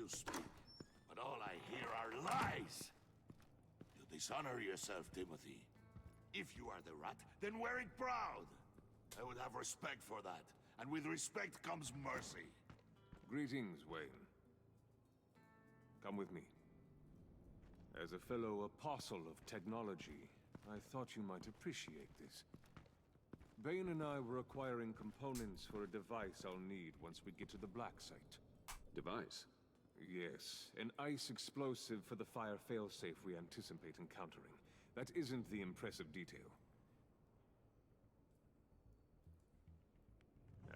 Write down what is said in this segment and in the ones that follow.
you speak, but all I hear are lies. You dishonor yourself, Timothy. If you are the rat, then wear it proud. I would have respect for that, and with respect comes mercy. Greetings, Wayne. Come with me. As a fellow apostle of technology, I thought you might appreciate this. Bane and I were acquiring components for a device I'll need once we get to the Black Site. Device? Yes, an ice explosive for the fire failsafe we anticipate encountering. That isn't the impressive detail.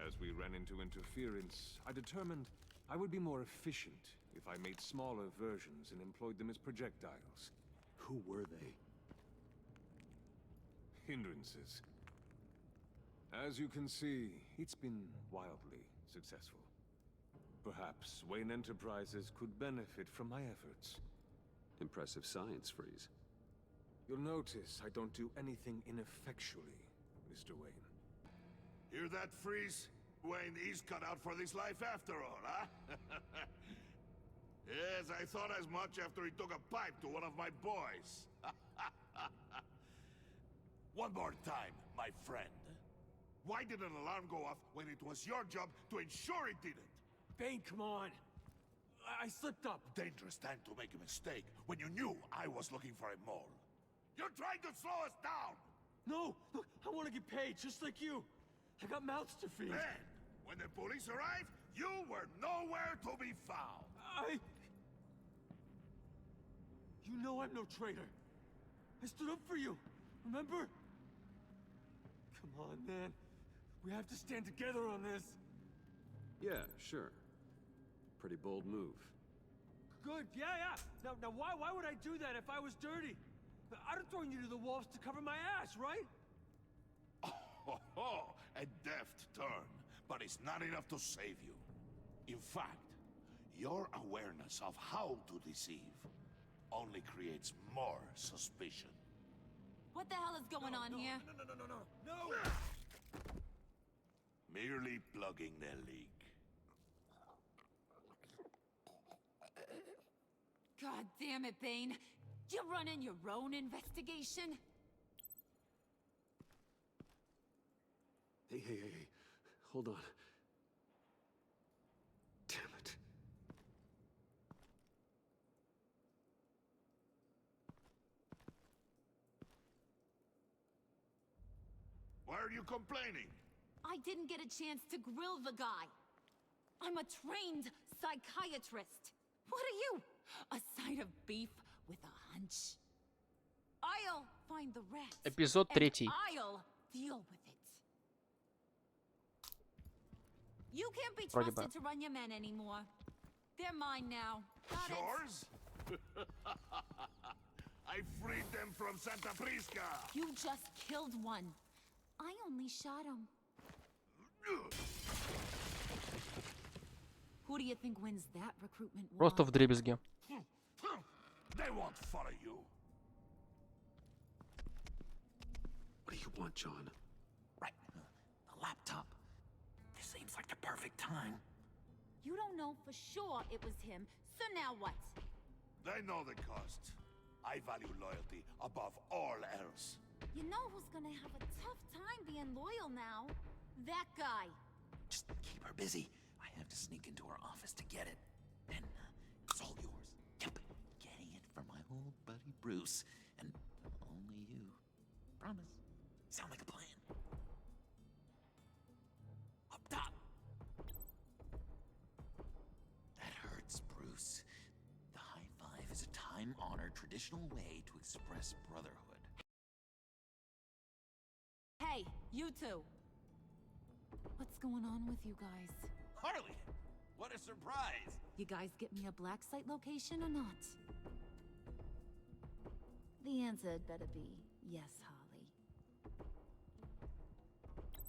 As we ran into interference, I determined I would be more efficient if I made smaller versions and employed them as projectiles. Who were they? Hindrances. As you can see, it's been wildly successful. Perhaps Wayne Enterprises could benefit from my efforts. Impressive science, Freeze. You'll notice I don't do anything ineffectually, Mr. Wayne. Hear that, Freeze? Wayne is cut out for this life after all, huh? Yes, I thought as much after he took a pipe to one of my boys. One more time, my friend. Why did an alarm go off when it was your job to ensure it didn't? Bane, come on! I slipped up! Dangerous time to make a mistake when you knew I was looking for a mole. You're trying to slow us down! No! Look, I want to get paid, just like you! I got mouths to feed! Then, when the police arrived, you were nowhere to be found! You know I'm no traitor! I stood up for you, remember? Come on, man. We have to stand together on this! Yeah, sure. Pretty bold move. Good, yeah. Now why would I do that if I was dirty? I'd have thrown you to the wolves to cover my ass, right? Oh, a deft turn, but it's not enough to save you. In fact, your awareness of how to deceive only creates more suspicion. What the hell is going on here? No! Merely plugging the leak. God damn it, Bane. You're running your own investigation? Hey. Hold on. Damn it. Why are you complaining? I didn't get a chance to grill the guy. I'm a trained psychiatrist. What are you? A side of beef with a hunch? I'll find the rest. Эпизод and 3. I'll deal with it. You can't be Вроде бы. trusted to run your men anymore. They're mine now. Got it? Yours? I freed them from Santa Prisca! You just killed one. I only shot him. Who do you think wins that recruitment war? Просто вдребезги. They won't follow you. What do you want, John? Right. The laptop. This seems like the perfect time. You don't know for sure it was him, so now what? They know the cost. I value loyalty above all else. You know who's gonna have a tough time being loyal now? That guy. Just keep her busy. I have to sneak into her office to get it. Then it's all yours. Yep. Getting it from my old buddy Bruce. And only you. Promise. Sound like a plan. Up top. That hurts, Bruce. The high five is a time-honored traditional way to express brotherhood. Hey, you two. What's going on with you guys? Harley! What a surprise! You guys get me a black site location or not? The answer had better be yes, Harley.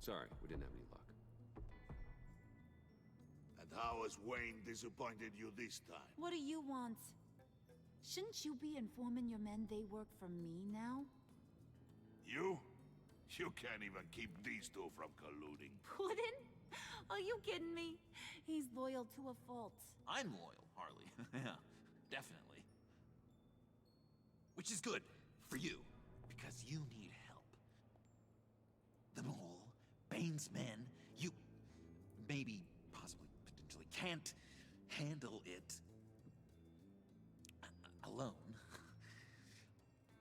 Sorry, we didn't have any luck. And how has Wayne disappointed you this time? What do you want? Shouldn't you be informing your men they work for me now? You? You can't even keep these two from colluding. Puddin'? Are you kidding me? He's loyal loyal to a fault. I'm loyal, Harley. Yeah, definitely. Which is good for you, because you need help. The Mole, Bane's men, you maybe, possibly, potentially can't handle it alone.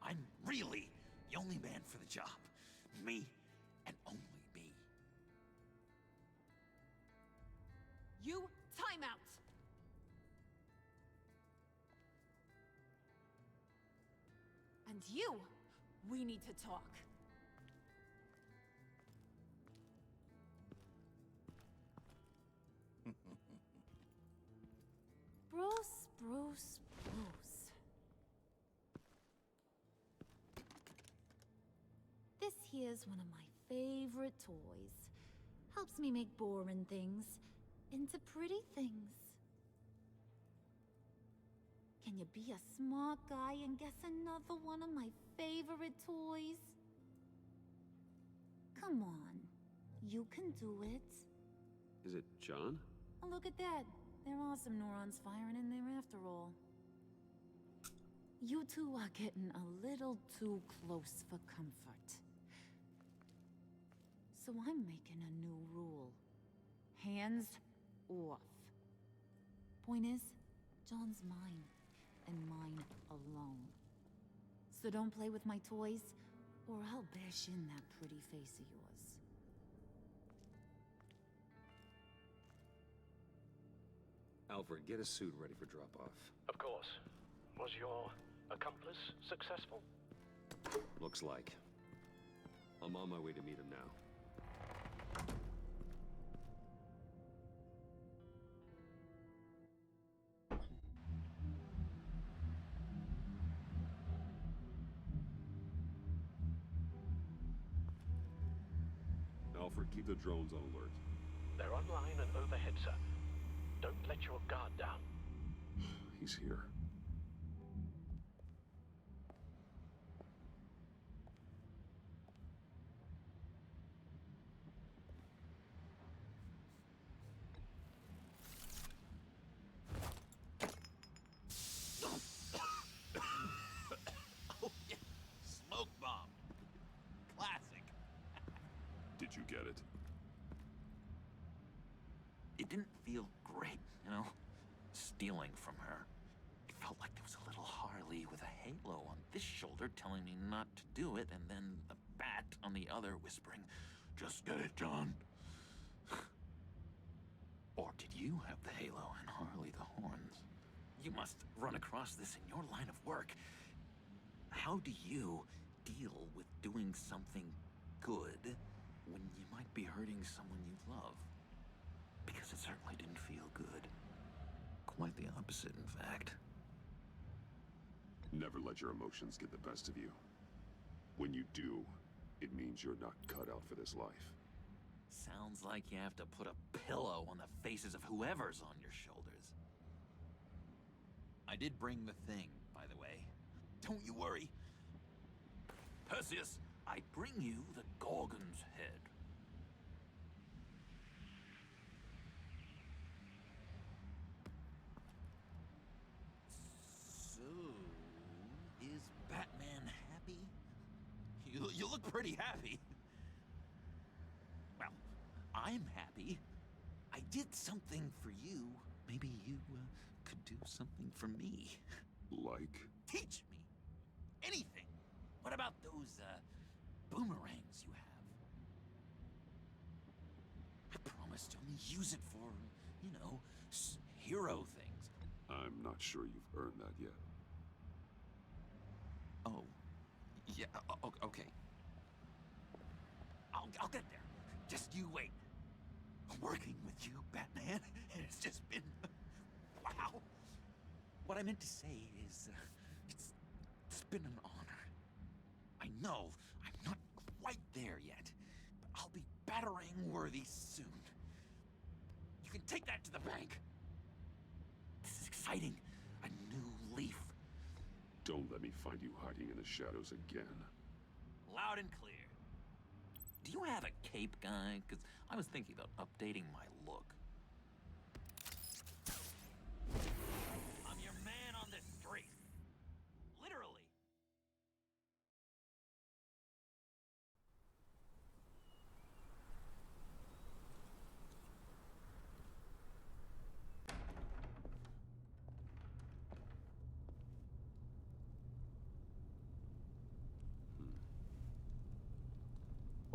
I'm really the only man for the job. Me and only me. You, time out! And you, we need to talk. Bruce. This here's one of my favorite toys. Helps me make boring things into pretty things. Can you be a smart guy and guess another one of my favorite toys? Come on, you can do it. Is it John? Oh, look at that. There are some neurons firing in there after all. You two are getting a little too close for comfort. So I'm making a new rule. Hands off. Point is, John's mine, and mine alone. So don't play with my toys, or I'll bash in that pretty face of yours. Alfred, get a suit ready for drop-off. Of course. Was your accomplice successful? Looks like. I'm on my way to meet him now. Alfred, keep the drones on alert. They're online and overhead, sir. Don't let your guard down. He's here. Oh, yeah. Smoke bomb. Classic. Did you get it? It didn't feel great, you know? Stealing from her. It felt like there was a little Harley with a halo on this shoulder telling me not to do it, and then the bat on the other whispering, "Just get it, John." Or did you have the halo and Harley the horns? You must run across this in your line of work. How do you deal with doing something good when you might be hurting someone you love? Because it certainly didn't feel good. Quite the opposite, in fact. Never let your emotions get the best of you. When you do, it means you're not cut out for this life. Sounds like you have to put a pillow on the faces of whoever's on your shoulders. I did bring the thing, by the way. Don't you worry. Perseus, I bring you the Gorgon's head. So, is Batman happy? You look pretty happy. Well, I'm happy. I did something for you. Maybe you could do something for me. Like? Teach me. Anything. What about those, boomerangs you have? I promised to only use it for, you know, hero things. I'm not sure you've earned that yet. Oh. Yeah, okay. I'll get there. Just you wait. Working with you, Batman, it's just been... wow. What I meant to say is, it's been an honor. I know I'm not quite there yet, but I'll be battering worthy soon. You can take that to the bank. This is exciting. A new leaf. Don't let me find you hiding in the shadows again. Loud and clear. Do you have a cape, guy? Because I was thinking about updating my look.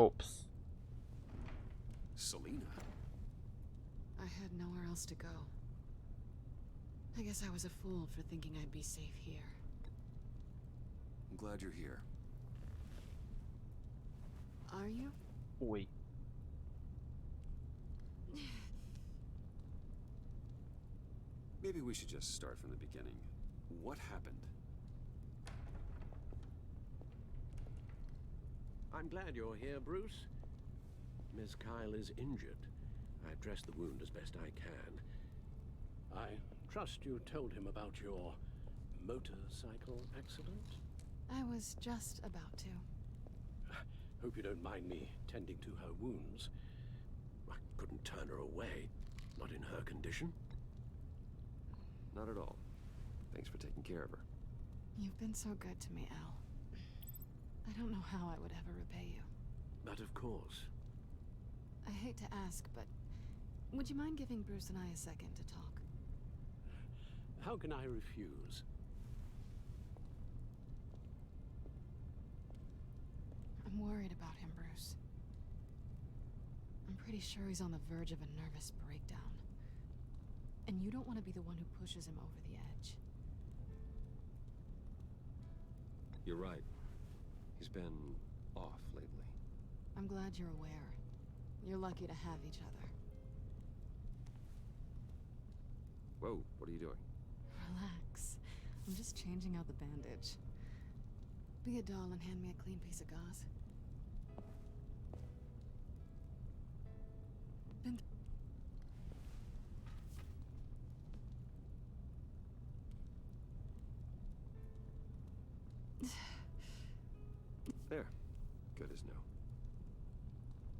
corpse. Selena? I had nowhere else to go. I guess I was a fool for thinking I'd be safe here. I'm glad you're here. Are you? Oui. Maybe we should just start from the beginning. What happened? I'm glad you're here, Bruce. Miss Kyle is injured. I've dressed the wound as best I can. I trust you told him about your motorcycle accident? I was just about to. Hope you don't mind me tending to her wounds. I couldn't turn her away, not in her condition. Not at all. Thanks for taking care of her. You've been so good to me, Al. I don't know how I would ever repay you. But of course. I hate to ask, but would you mind giving Bruce and I a second to talk? How can I refuse? I'm worried about him, Bruce. I'm pretty sure he's on the verge of a nervous breakdown. And you don't want to be the one who pushes him over the edge. You're right. He's been off lately. I'm glad you're aware. You're lucky to have each other. Whoa, what are you doing? Relax. I'm just changing out the bandage. Be a doll and hand me a clean piece of gauze. Been There. Good as new.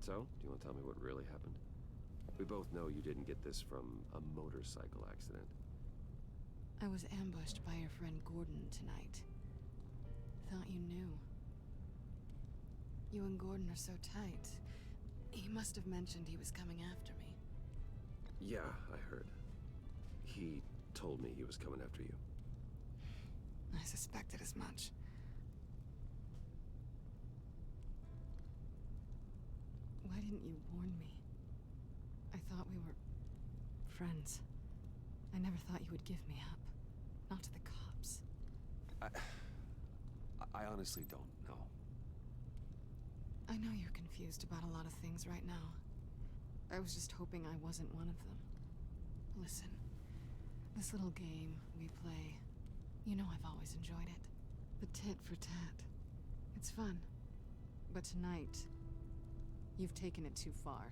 So, do you want to tell me what really happened? We both know you didn't get this from a motorcycle accident. I was ambushed by your friend Gordon tonight. Thought you knew. You and Gordon are so tight. He must have mentioned he was coming after me. Yeah, I heard. He told me he was coming after you. I suspected as much. Why didn't you warn me? I thought we were friends. I never thought you would give me up. Not to the cops. I honestly don't know. I know you're confused about a lot of things right now. I was just hoping I wasn't one of them. Listen, this little game we play, you know I've always enjoyed it. The tit for tat. It's fun. But tonight, you've taken it too far.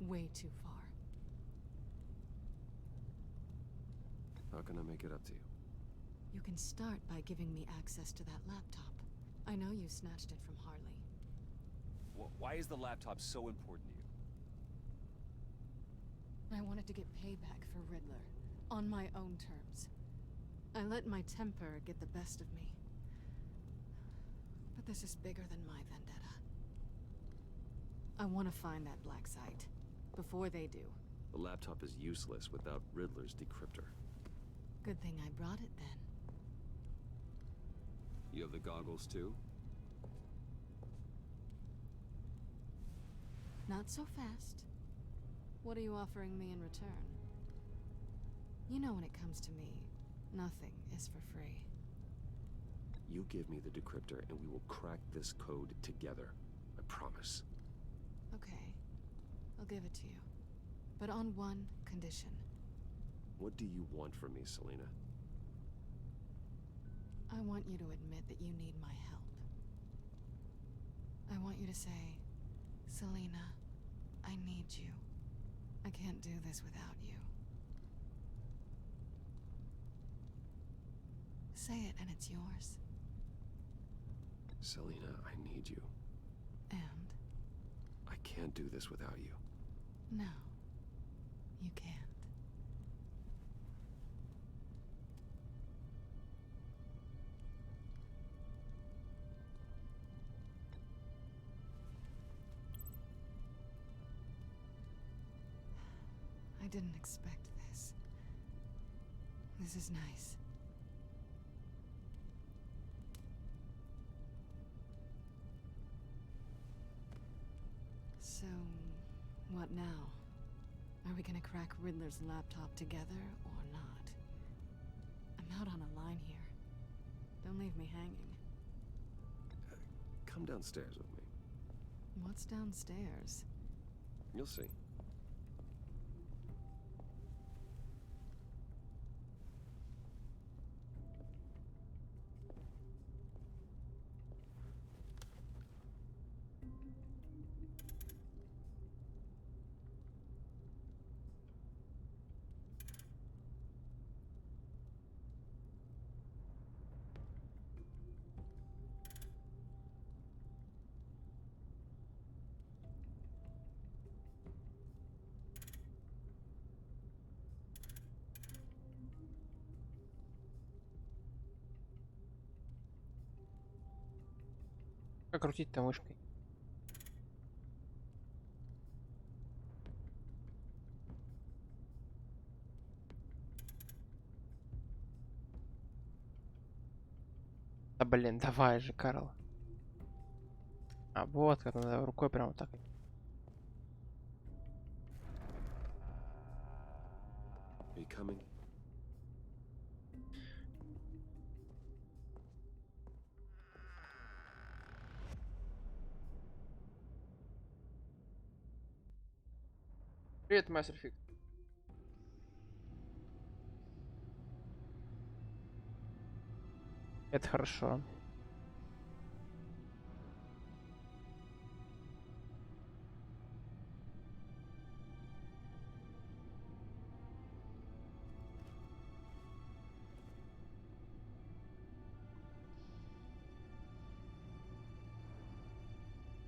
Way too far. How can I make it up to you? You can start by giving me access to that laptop. I know you snatched it from Harley. Why is the laptop so important to you? I wanted to get payback for Riddler, on my own terms. I let my temper get the best of me. But this is bigger than my vendetta. I want to find that black site, before they do. The laptop is useless without Riddler's decryptor. Good thing I brought it then. You have the goggles too? Not so fast. What are you offering me in return? You know when it comes to me, nothing is for free. You give me the decryptor and we will crack this code together. I promise. Okay. I'll give it to you. But on one condition. What do you want from me, Selena? I want you to admit that you need my help. I want you to say, Selena, I need you. I can't do this without you. Say it and it's yours. Selena, I need you. And? I can't do this without you. No, you can't. I didn't expect this. This is nice. So, what now? Are we gonna crack Riddler's laptop together or not? I'm out on a line here. Don't leave me hanging. Come downstairs with me. What's downstairs? You'll see. Как крутить-то мышкой? Да блин, давай же, Карл. А вот как надо рукой прямо так. Are you coming? Привет, мастер Фиг. Это хорошо.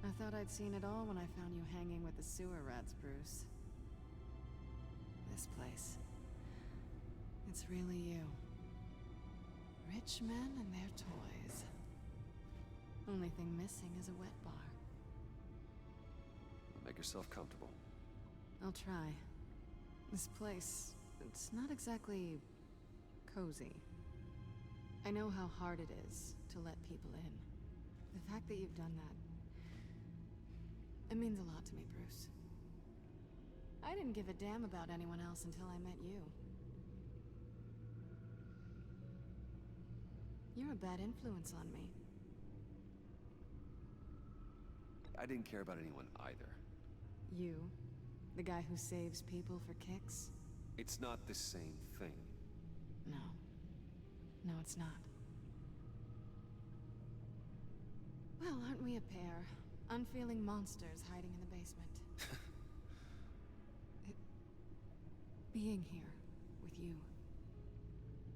I thought I'd seen it all when I found you hanging with the sewer rats, Bruce. This place. It's really you. Rich men and their toys. Only thing missing is a wet bar. Make yourself comfortable. I'll try. This place, it's not exactly cozy. I know how hard it is to let people in. The fact that you've done that, it means a lot to me, Bruce. I didn't give a damn about anyone else until I met you. You're a bad influence on me. I didn't care about anyone either. You? The guy who saves people for kicks? It's not the same thing. No. No, it's not. Well, aren't we a pair? Unfeeling monsters hiding in the basement. Being here with you.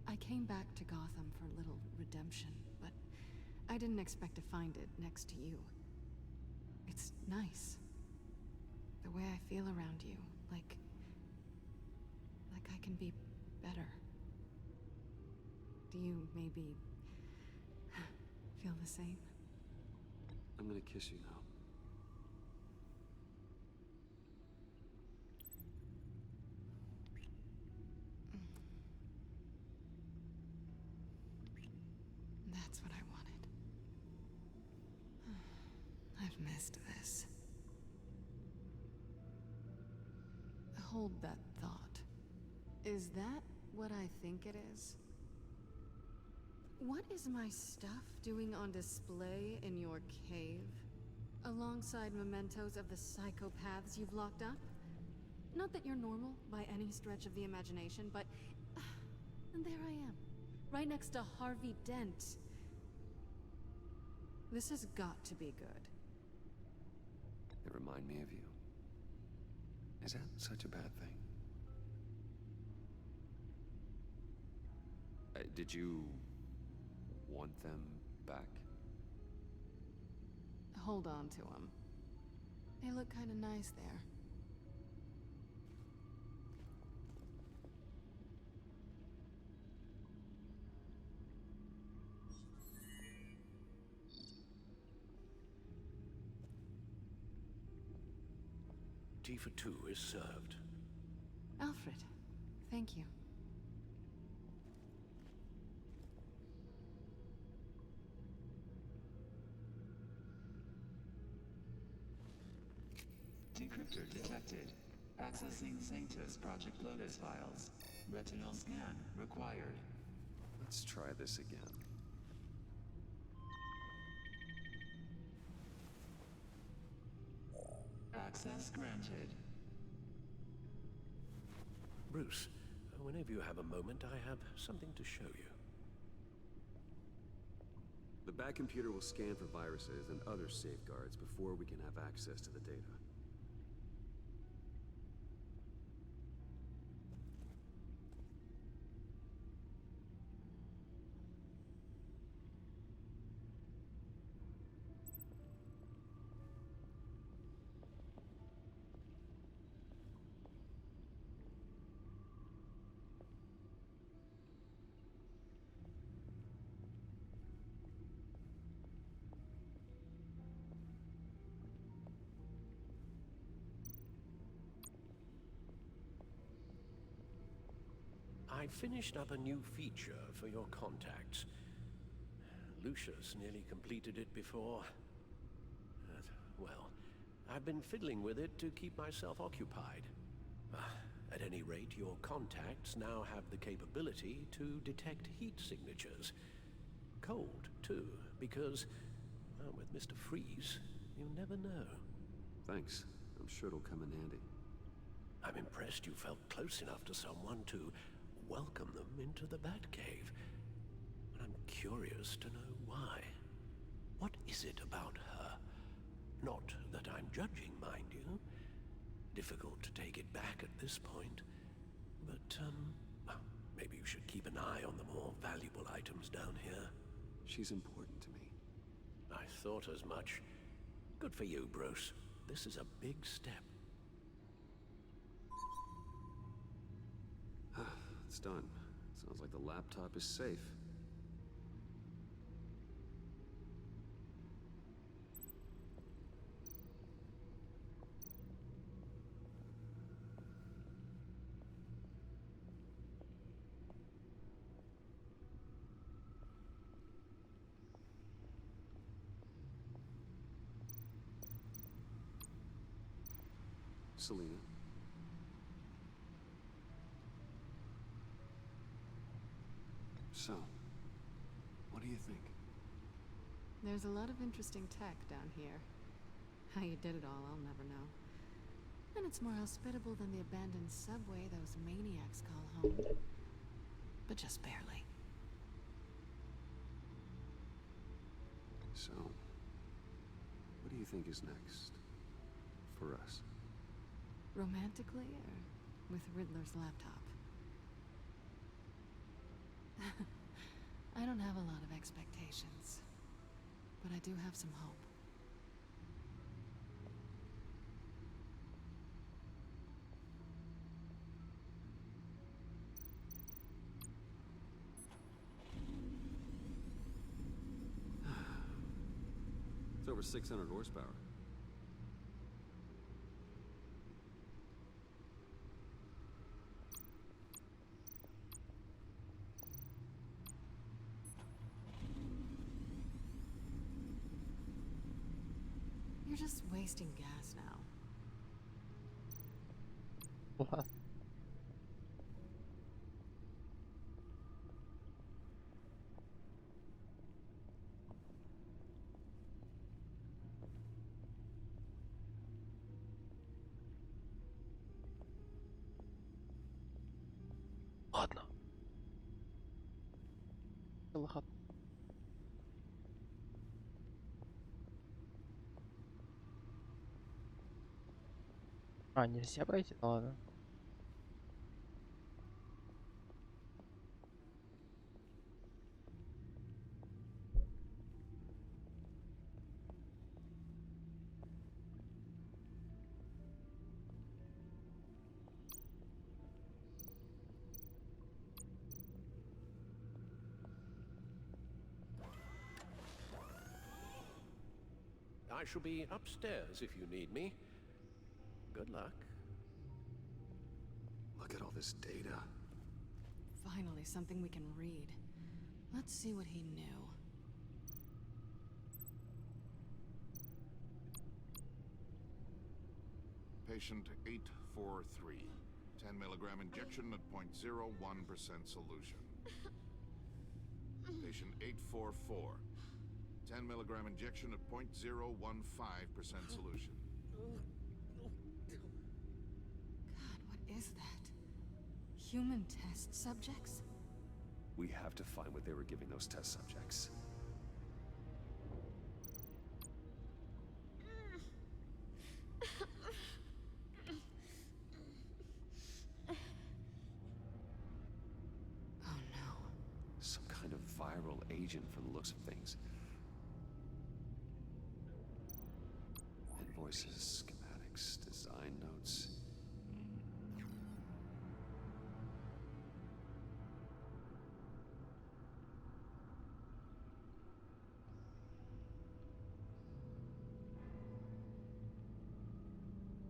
I came back to Gotham for a little redemption, but I didn't expect to find it next to you. It's nice. The way I feel around you, like I can be better. Do you maybe feel the same? I'm gonna kiss you now. That's what I wanted. I've missed this. Hold that thought. Is that what I think it is? What is my stuff doing on display in your cave? Alongside mementos of the psychopaths you've locked up? Not that you're normal by any stretch of the imagination, but... and there I am, right next to Harvey Dent. This has got to be good. They remind me of you. Is that such a bad thing? Did you want them back? Hold on to them. They look kind of nice there. Tea for two is served. Alfred, thank you. encryptor detected. Accessing Sanctus Project Lotus files. Retinal scan required. Let's try this again. Access granted. Bruce, whenever you have a moment, I have something to show you. The back computer will scan for viruses and other safeguards before we can have access to the data. I finished up a new feature for your contacts. Lucius nearly completed it before. Well, I've been fiddling with it to keep myself occupied. At any rate, your contacts now have the capability to detect heat signatures. Cold, too, because, well, with Mr. Freeze, you never know. Thanks. I'm sure it'll come in handy. I'm impressed you felt close enough to someone to welcome them into the Batcave. But I'm curious to know why. What is it about her? Not that I'm judging, mind you. Difficult to take it back at this point. But, maybe you should keep an eye on the more valuable items down here. She's important to me. I thought as much. Good for you, Bruce. This is a big step. It's done. Sounds like the laptop is safe. Selina. So, what do you think? There's a lot of interesting tech down here. How you did it all, I'll never know. And it's more hospitable than the abandoned subway those maniacs call home. But just barely. So, what do you think is next? For us? Romantically, or with Riddler's laptop? I don't have a lot of expectations, but I do have some hope. It's over 600 horsepower. You're just wasting gas now. What? Ладно. Лохот. А, нельзя пройти? Ну ладно. I shall be upstairs if you need me. Good luck. Look at all this data. Finally, something we can read. Let's see what he knew. Patient 843. 10 milligram injection at 0.01% solution. Patient 844. 10 milligram injection at 0.015% solution. God, what is that? Human test subjects? We have to find what they were giving those test subjects. Oh no. Some kind of viral agent from the looks of things. Invoices, schematics, design notes.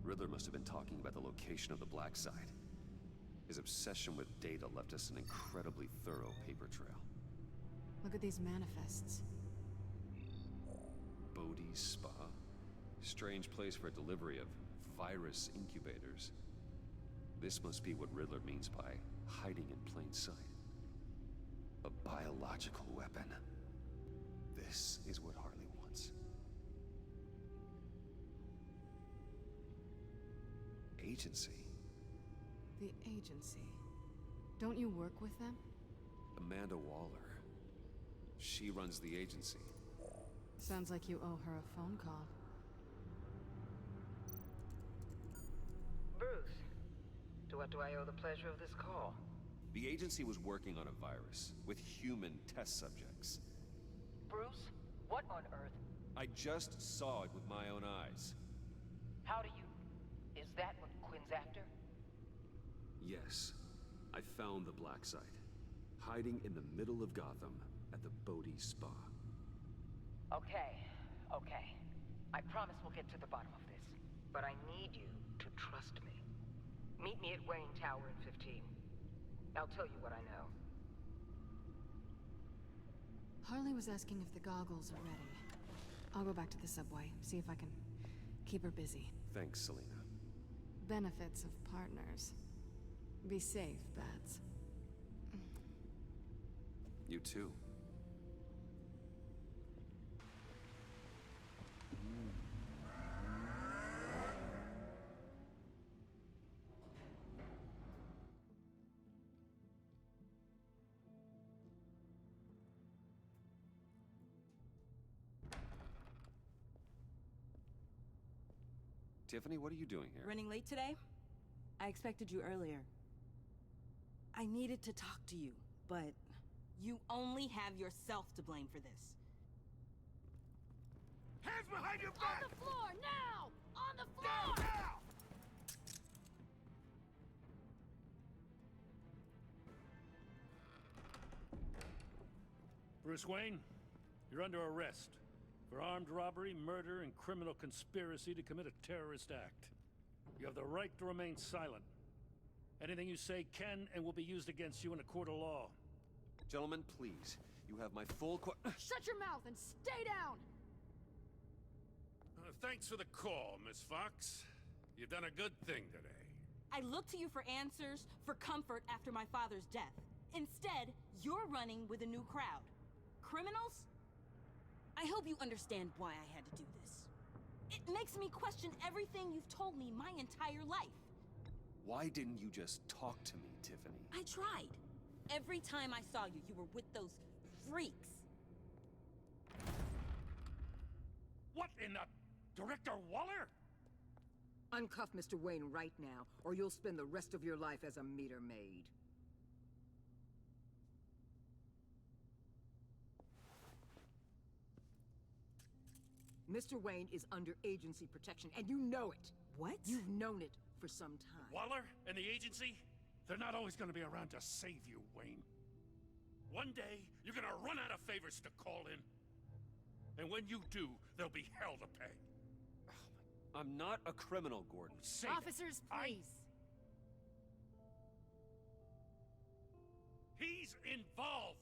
Riddler must have been talking about the location of the Black Site. His obsession with data left us an incredibly thorough paper trail. Look at these manifests. Bodhi's Spa? Strange place for a delivery of virus incubators. This must be what Riddler means by hiding in plain sight. A biological weapon. This is what Harley wants. Agency. The agency. Don't you work with them? Amanda Waller. She runs the agency. Sounds like you owe her a phone call. Bruce, to what do I owe the pleasure of this call? The agency was working on a virus with human test subjects. Bruce, what on earth? I just saw it with my own eyes. How do you... Is that what Quinn's after? Yes. I found the Black Site. Hiding in the middle of Gotham at the Bodhi Spa. Okay. I promise we'll get to the bottom of this. But I need you to trust me. Meet me at Wayne Tower in 15. I'll tell you what I know. Harley was asking if the goggles are ready. I'll go back to the subway, see if I can keep her busy. Thanks, Selina. Benefits of partners. Be safe, Bats. You too. Tiffany, what are you doing here? Running late today? I expected you earlier. I needed to talk to you, but you only have yourself to blame for this. Hands behind your back! On the floor, now! On the floor! Down, now! Bruce Wayne, you're under arrest for armed robbery, murder, and criminal conspiracy to commit a terrorist act. You have the right to remain silent. Anything you say can and will be used against you in a court of law. Gentlemen, please. You have my full Shut your mouth and stay down! Thanks for the call, Miss Fox. You've done a good thing today. I look to you for answers, for comfort after my father's death. Instead, you're running with a new crowd. Criminals? I hope you understand why I had to do this. It makes me question everything you've told me my entire life. Why didn't you just talk to me, Tiffany? I tried. Every time I saw you, you were with those freaks. What in the... Director Waller? Uncuff Mr. Wayne right now, or you'll spend the rest of your life as a meter maid. Mr. Wayne is under agency protection, and you know it. What? You've known it for some time. Waller and the agency? They're not always gonna be around to save you, Wayne. One day, you're gonna run out of favors to call in. And when you do, there'll be hell to pay. I'm not a criminal, Gordon. Say Officers, please. He's involved.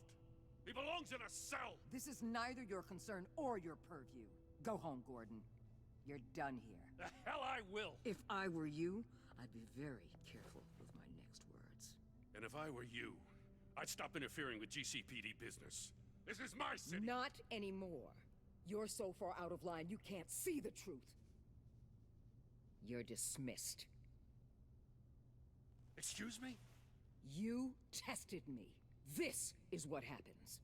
He belongs in a cell. This is neither your concern or your purview. Go home, Gordon. You're done here. The hell I will! If I were you, I'd be very careful with my next words. And if I were you, I'd stop interfering with GCPD business. This is my city! Not anymore. You're so far out of line, you can't see the truth. You're dismissed. Excuse me? You tested me. This is what happens.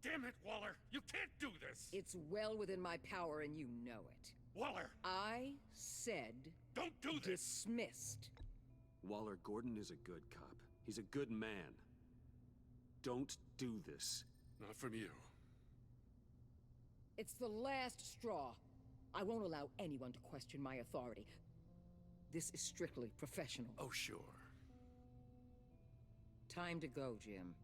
Damn it, Waller! You can't do this! It's well within my power and you know it. Waller! I said... Don't do this! Dismissed. Waller, Gordon is a good cop. He's a good man. Don't do this. Not from you. It's the last straw. I won't allow anyone to question my authority. This is strictly professional. Oh, sure. Time to go, Jim.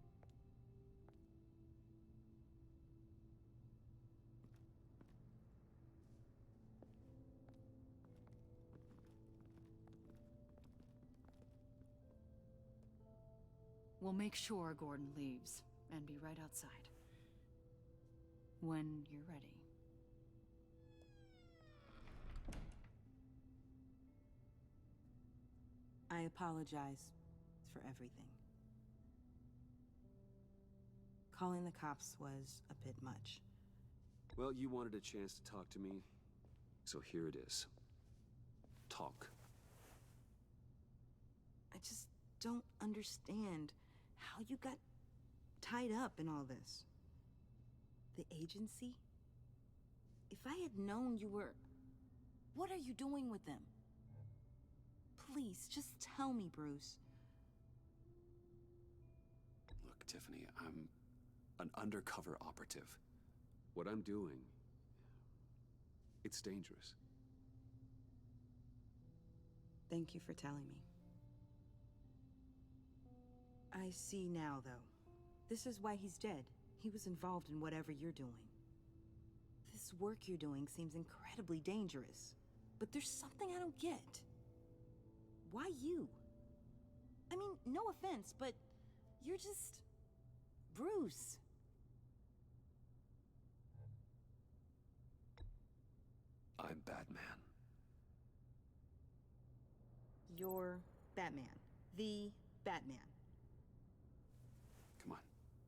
We'll make sure Gordon leaves, and be right outside. When you're ready. I apologize for everything. Calling the cops was a bit much. Well, you wanted a chance to talk to me, so here it is. Talk. I just don't understand how you got tied up in all this. The agency? If I had known you were... What are you doing with them? Please, just tell me, Bruce. Look, Tiffany, I'm an undercover operative. What I'm doing, it's dangerous. Thank you for telling me. I see now, though. This is why he's dead. He was involved in whatever you're doing. This work you're doing seems incredibly dangerous. But there's something I don't get. Why you? I mean, no offense, but you're just... Bruce. I'm Batman. You're Batman. The Batman. Come on,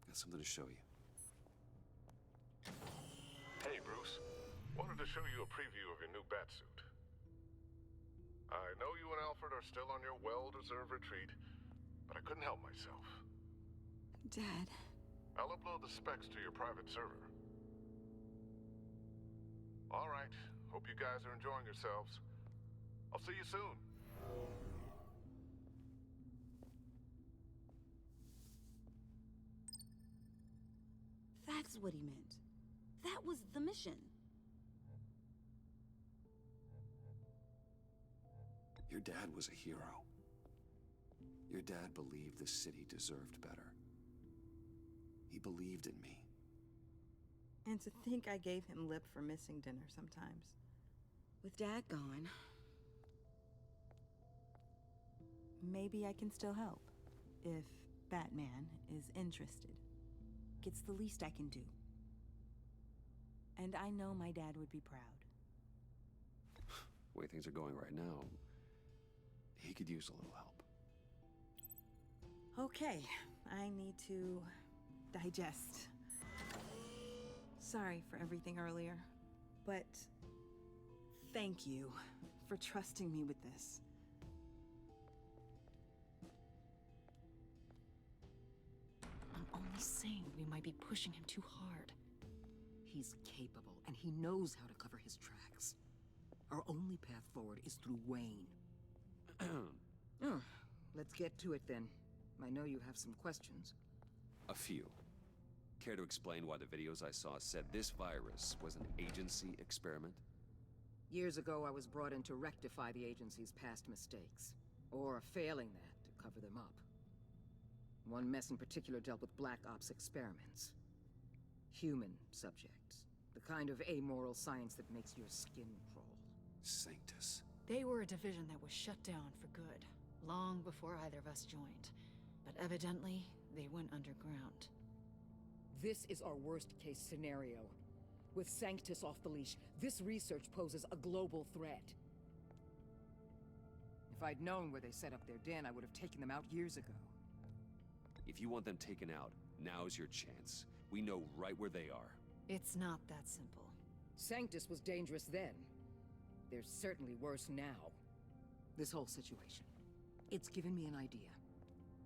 got something to show you. Hey, Bruce. Wanted to show you a preview of your new Batsuit. I know you and Alfred are still on your well-deserved retreat, but I couldn't help myself. Dad. I'll upload the specs to your private server. All right. Hope you guys are enjoying yourselves. I'll see you soon. That's what he meant. That was the mission. Your dad was a hero. Your dad believed the city deserved better. He believed in me. And to think I gave him lip for missing dinner sometimes. With Dad gone, maybe I can still help. If Batman is interested. It's the least I can do. And I know my dad would be proud. The way things are going right now, he could use a little help. Okay, I need to digest. Sorry for everything earlier, but thank you for trusting me with this. I'm only saying we might be pushing him too hard. He's capable, and he knows how to cover his tracks. Our only path forward is through Wayne. Let's get to it then. I know you have some questions. A few. Care to explain why the videos I saw said this virus was an agency experiment? Years ago, I was brought in to rectify the agency's past mistakes. Or failing that, to cover them up. One mess in particular dealt with Black Ops experiments. Human subjects. The kind of amoral science that makes your skin crawl. Sanctus. They were a division that was shut down for good, long before either of us joined. But evidently, they went underground. This is our worst-case scenario. With Sanctus off the leash, this research poses a global threat. If I'd known where they set up their den, I would have taken them out years ago. If you want them taken out, now's your chance. We know right where they are. It's not that simple. Sanctus was dangerous then. They're certainly worse now. This whole situation. It's given me an idea.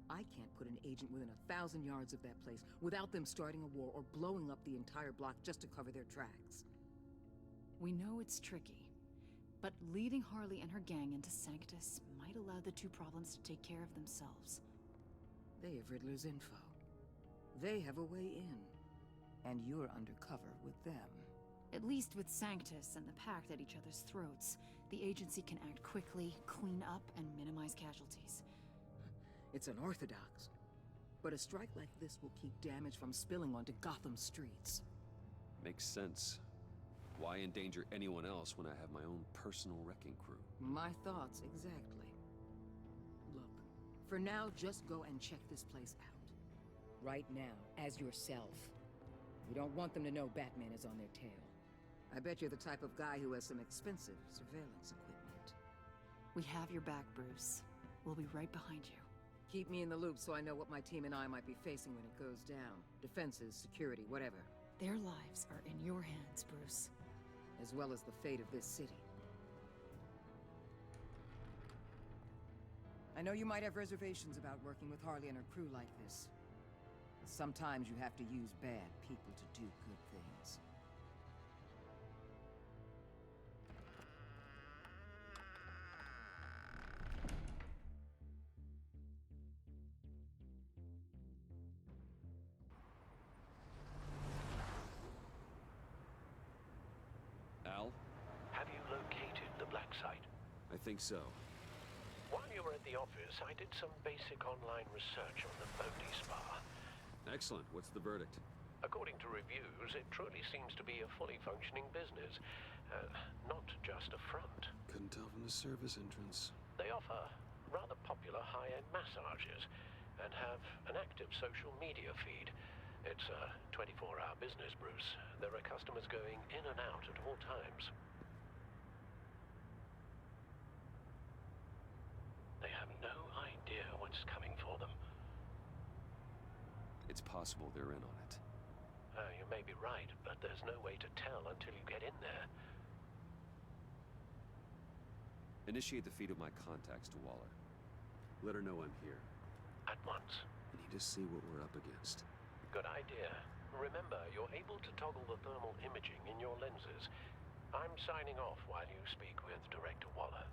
I can't put an agent within 1,000 yards of that place without them starting a war or blowing up the entire block just to cover their tracks. We know it's tricky, but leading Harley and her gang into Sanctus might allow the two problems to take care of themselves. They have Riddler's info. They have a way in. And you're undercover with them. At least with Sanctus and the Pact at each other's throats, the agency can act quickly, clean up, and minimize casualties. It's unorthodox. But a strike like this will keep damage from spilling onto Gotham streets. Makes sense. Why endanger anyone else when I have my own personal wrecking crew? My thoughts, exactly. Look, for now, just go and check this place out. Right now, as yourself. We don't want them to know Batman is on their tail. I bet you're the type of guy who has some expensive surveillance equipment. We have your back, Bruce. We'll be right behind you. Keep me in the loop so I know what my team and I might be facing when it goes down. Defenses, security, whatever. Their lives are in your hands, Bruce. As well as the fate of this city. I know you might have reservations about working with Harley and her crew like this. But sometimes you have to use bad people to do good things. Al? Have you located the black site? I think so. While you were at the office, I did some basic online research on the Bodhi Spa. Excellent. What's the verdict? According to reviews, it truly seems to be a fully functioning business. Not just a front. Couldn't tell from the service entrance. They offer rather popular high-end massages and have an active social media feed. It's a 24-hour business, Bruce. There are customers going in and out at all times. They have no idea what's coming for them. It's possible they're in on it. You may be right, but there's no way to tell until you get in there. Initiate the feed of my contacts to Waller. Let her know I'm here. At once. I need to see what we're up against. Good idea. Remember, you're able to toggle the thermal imaging in your lenses. I'm signing off while you speak with Director Waller.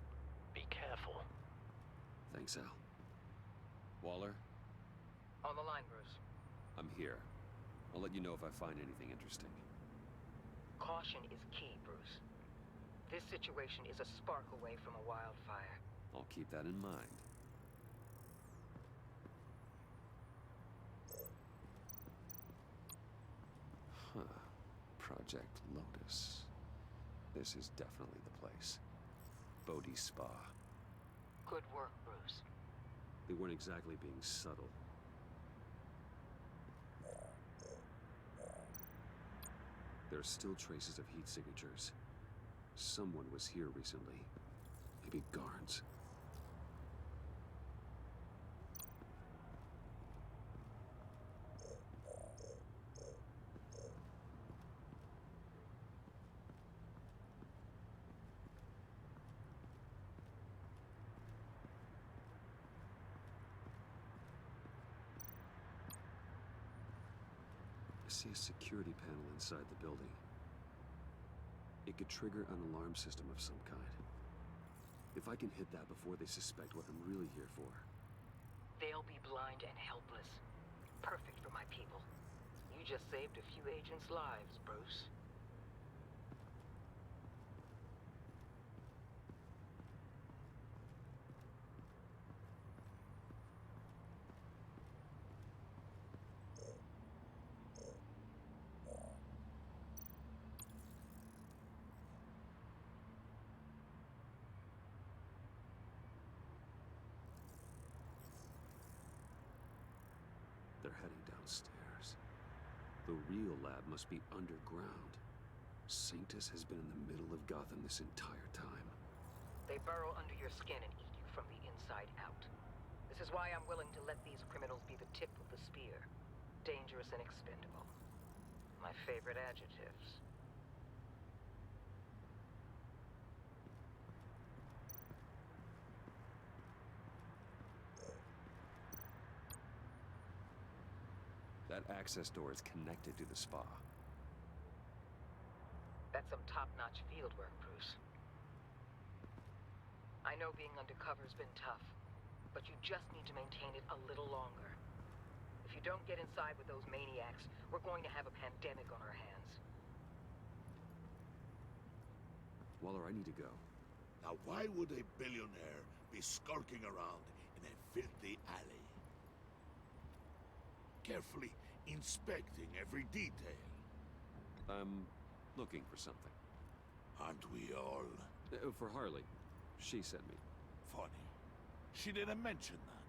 Be careful. Thanks, Al. Waller? On the line, Bruce. I'm here. I'll let you know if I find anything interesting. Caution is key, Bruce. This situation is a spark away from a wildfire. I'll keep that in mind. Huh. Project Lotus. This is definitely the place. Bodhi Spa. Good work, Bruce. They weren't exactly being subtle. There are still traces of heat signatures. Someone was here recently. Maybe guards. I see a security panel inside the building. It could trigger an alarm system of some kind. If I can hit that before they suspect what I'm really here for. They'll be blind and helpless. Perfect for my people. You just saved a few agents' lives, Bruce. They're heading downstairs. The real lab must be underground. Sanctus has been in the middle of Gotham this entire time. They burrow under your skin and eat you from the inside out. This is why I'm willing to let these criminals be the tip of the spear. Dangerous and expendable. My favorite adjectives. That access door is connected to the spa. That's some top-notch field work, Bruce. I know being undercover's been tough, but you just need to maintain it a little longer. If you don't get inside with those maniacs, we're going to have a pandemic on our hands. Waller, I need to go. Now why would a billionaire be skulking around in a filthy alley? Carefully inspecting every detail. I'm looking for something. Aren't we all? For Harley. She sent me. Funny. She didn't mention that.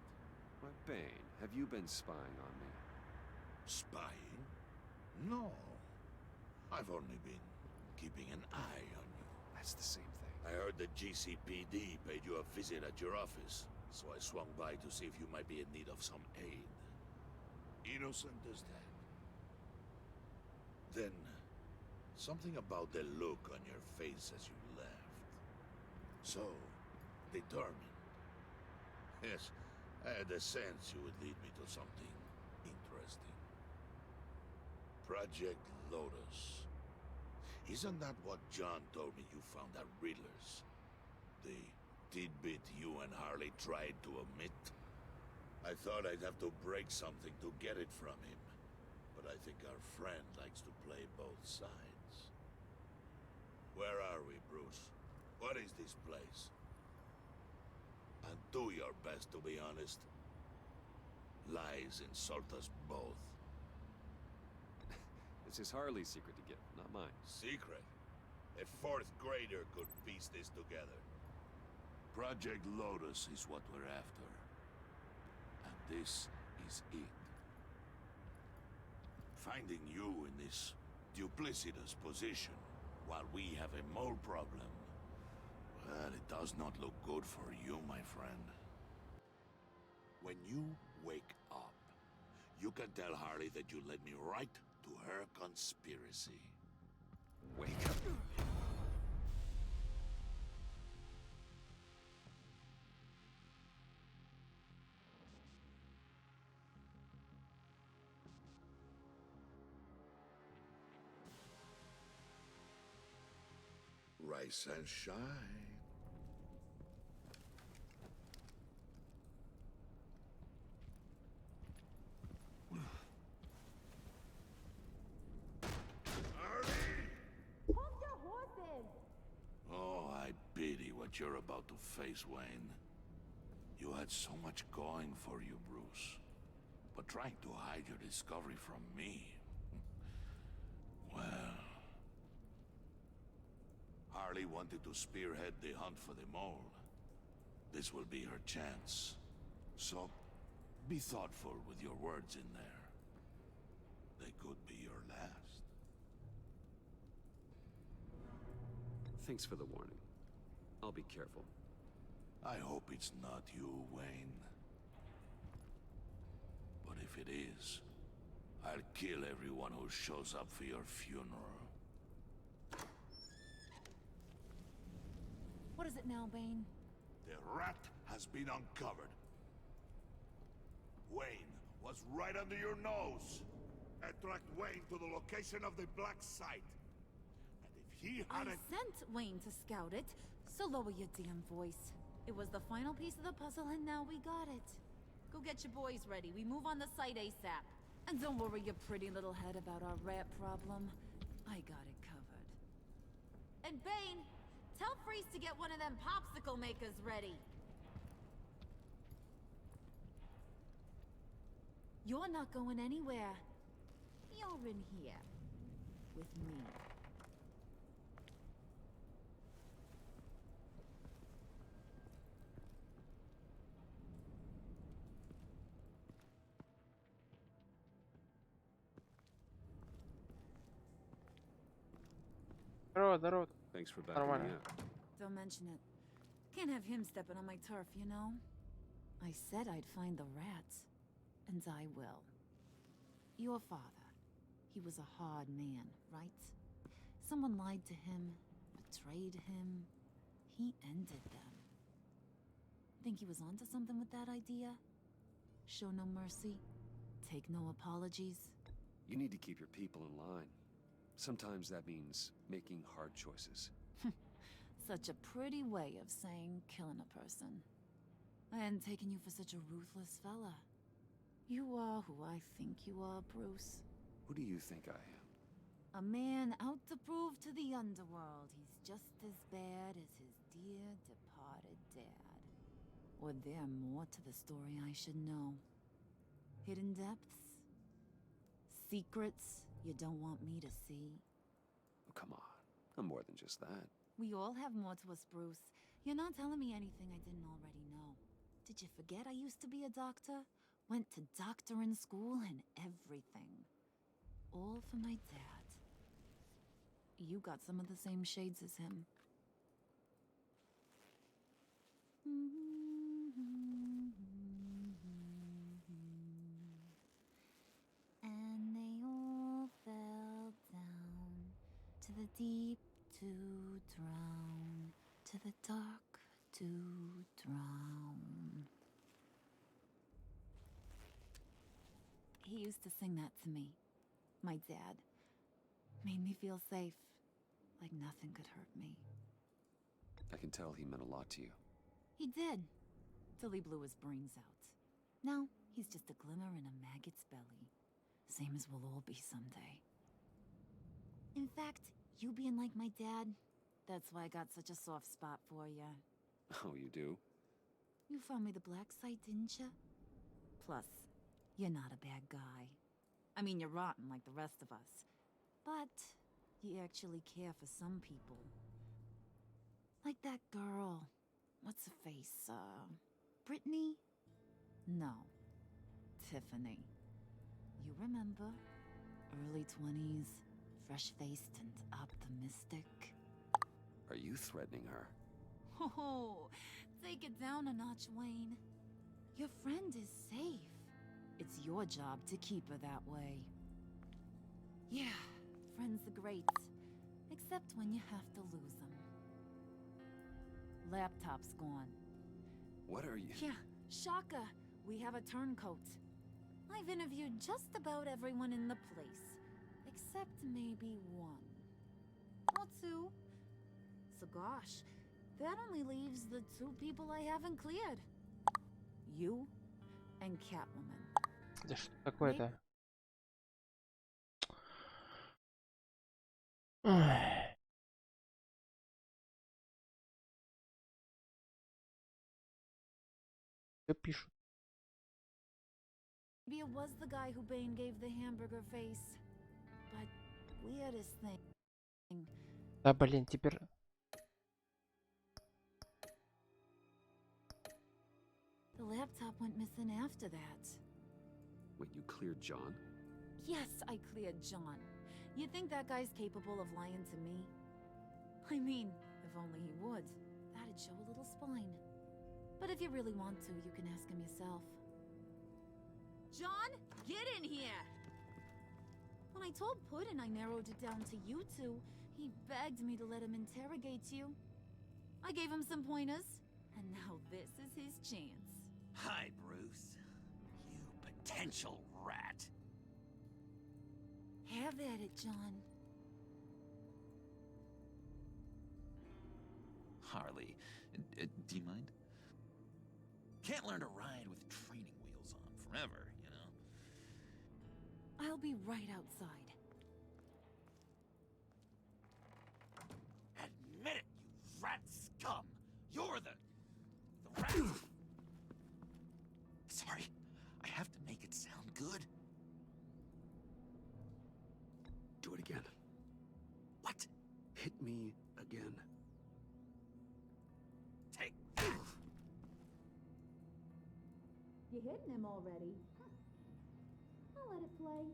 Why, Bane, have you been spying on me? Spying? No. I've only been keeping an eye on you. That's the same thing. I heard the GCPD paid you a visit at your office, so I swung by to see if you might be in need of some aid. Innocent as that. Then, something about the look on your face as you left. So, determined. Yes, I had a sense you would lead me to something interesting. Project Lotus. Isn't that what John told me you found at Riddler's? The tidbit you and Harley tried to omit? I thought I'd have to break something to get it from him. But I think our friend likes to play both sides. Where are we, Bruce? What is this place? And do your best to be honest. Lies insult us both. This is Harley's secret to give, not mine. Secret? A fourth grader could piece this together. Project Lotus is what we're after. And this is it. Finding you in this duplicitous position while we have a mole problem, well, it does not look good for you, my friend. When you wake up, you can tell Harley that you led me right to her conspiracy. Wake up. Rise and shine. Oh, I pity what you're about to face, Wayne. You had so much going for you, Bruce. But trying to hide your discovery from me... well... Harley wanted to spearhead the hunt for the mole. This will be her chance. So, be thoughtful with your words in there. They could be your last. Thanks for the warning. I'll be careful. I hope it's not you, Wayne. But if it is, I'll kill everyone who shows up for your funeral. What is it now, Bane? The rat has been uncovered. Wayne was right under your nose. I tracked Wayne to the location of the black site. And if he I hadn't... sent Wayne to scout it, so lower your damn voice. It was the final piece of the puzzle, and now we got it. Go get your boys ready. We move on the site ASAP. And don't worry your pretty little head about our rat problem. I got it covered. And Bane, tell Freeze to get one of them popsicle makers ready. You're not going anywhere. You're in here. With me. Здорово, здорово. Thanks for backing Нормально. me up. Don't mention it. Can't have him stepping on my turf, you know? I said I'd find the rats. And I will. Your father. He was a hard man, right? Someone lied to him, betrayed him. He ended them. Think he was onto something with that idea? Show no mercy? Take no apologies? You need to keep your people in line. Sometimes that means making hard choices. Such a pretty way of saying killing a person. I hadn't taken you for such a ruthless fella. You are who I think you are, Bruce. Who do you think I am? A man out to prove to the underworld he's just as bad as his dear departed dad. Or there more to the story I should know. Hidden depths? Secrets you don't want me to see? Oh, come on. I'm more than just that. We all have more to us, Bruce. You're not telling me anything I didn't already know. Did you forget I used to be a doctor? Went to doctoring school and everything. All for my dad. You got some of the same shades as him. And they all fell down to the deep to drown, to the dark to drown. He used to sing that to me. My dad. Made me feel safe. Like nothing could hurt me. I can tell he meant a lot to you. He did. Till he blew his brains out. Now, he's just a glimmer in a maggot's belly. Same as we'll all be someday. In fact, you being like my dad, that's why I got such a soft spot for you. Oh, you do? You found me the black site, didn't you? Plus, you're not a bad guy. I mean, you're rotten like the rest of us. But you actually care for some people. Like that girl. What's her face? Brittany? No. Tiffany. You remember? Early 20s, fresh-faced and optimistic. Are you threatening her? Oh, take it down a notch, Wayne. Your friend is safe. It's your job to keep her that way. Yeah, friends are great. Except when you have to lose them. Laptop's gone. What are you? Yeah, shocker. We have a turncoat. I've interviewed just about everyone in the place. Except maybe one. Or two. So gosh, that only leaves the two people I haven't cleared. You and Catwoman. Да что такое-то? Ой. Что пишут? Maybe it was the guy who Bane gave the hamburger face. But weirdest thing. Да, блин, теперь... The laptop went missing after that. Wait, you cleared John? Yes, I cleared John. You think that guy's capable of lying to me? I mean, if only he would. That'd show a little spine. But if you really want to, you can ask him yourself. John, get in here! When I told Puddin' I narrowed it down to you two, he begged me to let him interrogate you. I gave him some pointers, and now this is his chance. Hi, Bruce. You potential rat. Have at it, John. Harley, do you mind? Can't learn to ride with training wheels on forever, you know? I'll be right outside. Admit it, you rat scum! You're the rat! Sorry, I have to make it sound good. Do it again. What? Hit me again. Take You hitting him already? I'll let it play.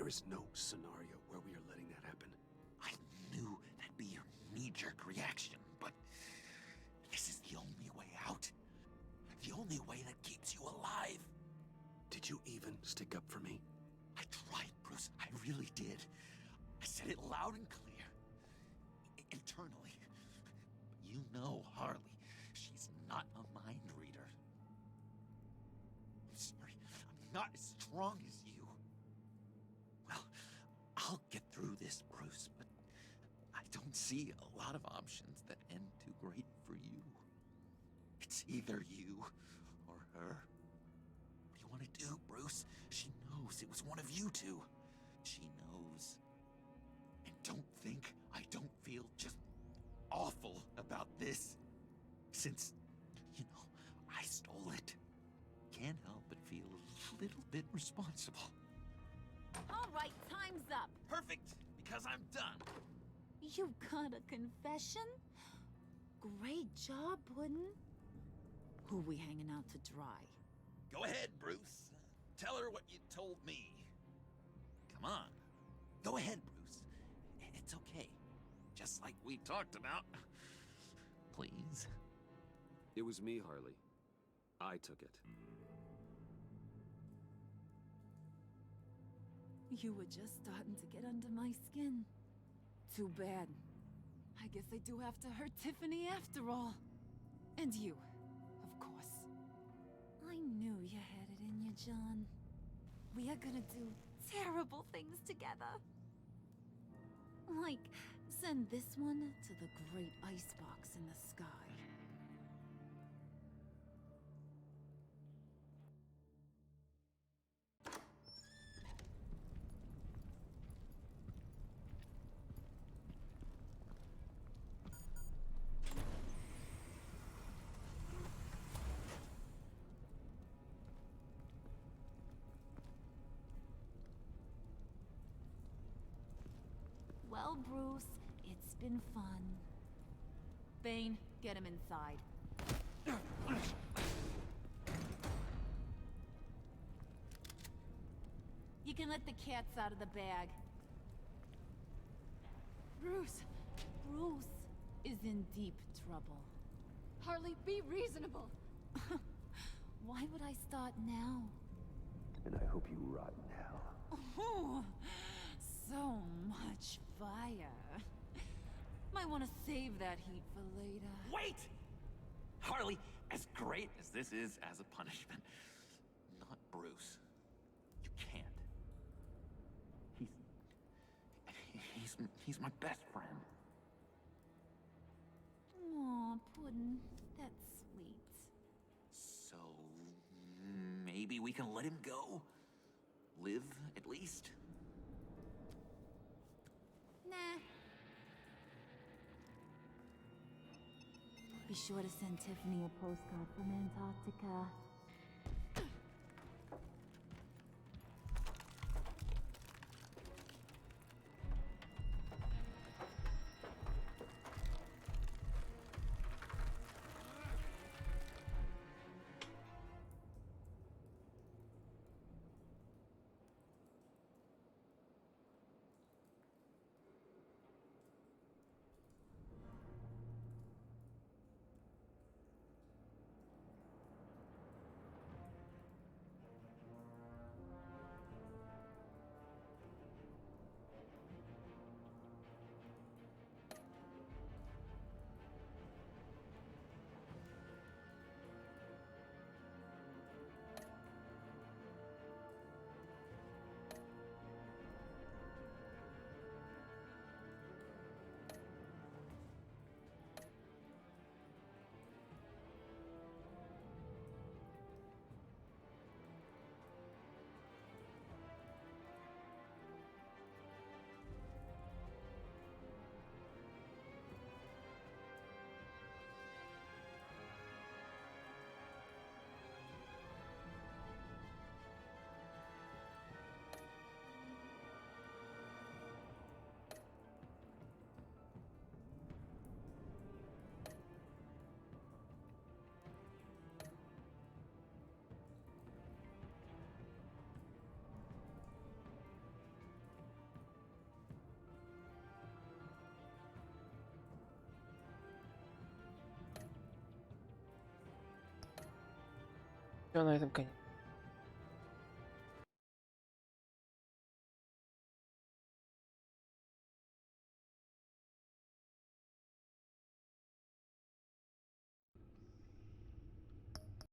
There is no scenario where we are letting that happen. I knew that'd be your knee-jerk reaction, but this is the only way out. The only way that keeps you alive. Did you even stick up for me? I tried, Bruce. I really did. I said it loud and clear. Internally. You know Harley. She's not a mind reader. I'm sorry. I'm not as strong as you. Well, I'll get through this, Bruce, but I don't see a lot of options that end too great for you. It's either you or her. What do you want to do, Bruce? She knows it was one of you two. She knows. And don't think I don't feel just awful about this. Since, you know, I stole it. Can't help but feel a little bit responsible. All right, time's up. Perfect, because I'm done. You got a confession? Great job, Puddin'. Who we hanging out to dry? Go ahead, Bruce. Tell her what you told me. Come on. Go ahead, Bruce. It's okay. Just like we talked about. Please. It was me, Harley. I took it. You were just starting to get under my skin. Too bad. I guess I do have to hurt Tiffany after all. And you, of course. I knew you had it in you, John. We are gonna do terrible things together. Like, send this one to the great icebox in the sky. Well, Bruce, it's been fun. Bane, get him inside. You can let the cats out of the bag. Bruce! Bruce is in deep trouble. Harley, be reasonable! Why would I start now? And I hope you rot now. Oh, so much fire. Might want to save that heat for later. Wait! Harley, as great as this is as a punishment, not Bruce. You can't. He's my best friend. Aw, Puddin', that's sweet. So, maybe we can let him go? Live, at least? Nah. Be sure to send Tiffany a postcard from Antarctica. Все, на этом конец.